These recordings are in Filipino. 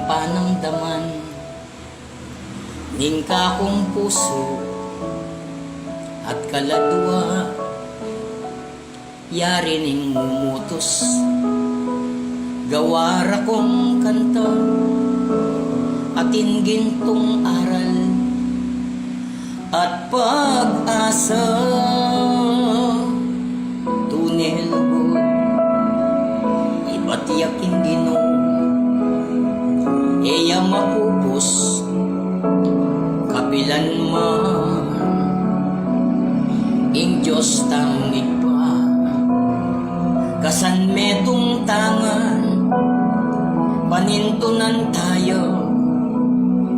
panamdaman ning kakong puso at kaladwa yari ning mumutos gawara kong kanta atin gintong aral at pag-asa tunel gud iba't yaking Ginoo iya mapupos kapilan man ing Diyos tangig pa kasan metong tangan panintunan tayo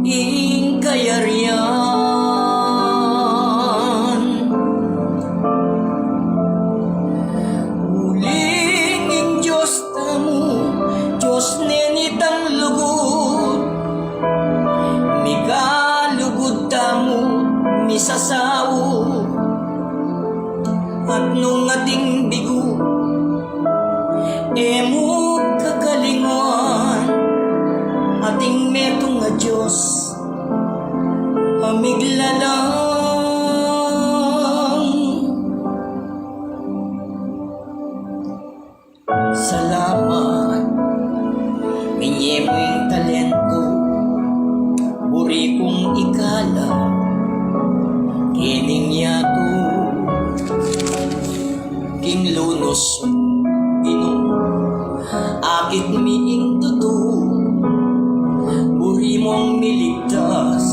ing kayarian uling ing Diyos tamo Diyos nenitang lugod migalugod tamo misasawo at nung ating bigo emo kakalingon ating metong nga Diyos amiglalang salamat minye mo yung talento buri kong ikala kining yato king lunos Ginoo akit miing tuto buri mong miligtas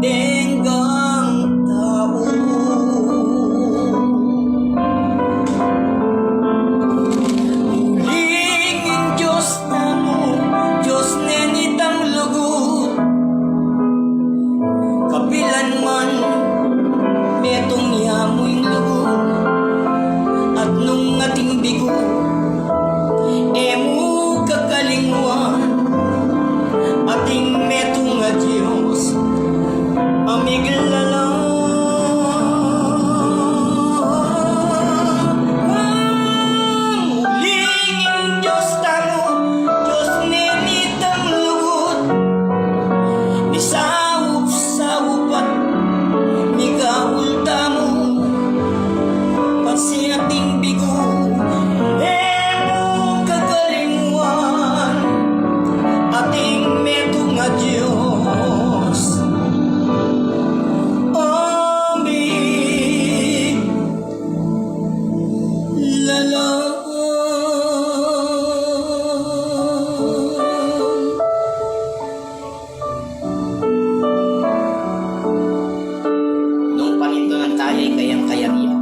denggang tao uling ing Diyos tamo Diyos nenitang lugod kapilan man metong niyamoy lugod at nung ating bigo emo kakalingwan ating metong nga Diyos amiglalang uling ing Diyos tamo Diyos nenitang lugod nisawop-sawop at migawul tamo pagsi ating bigo emo kakalingwan ating metong nga Diyos amiglalang nung panintunan tayo'y kayang-kayang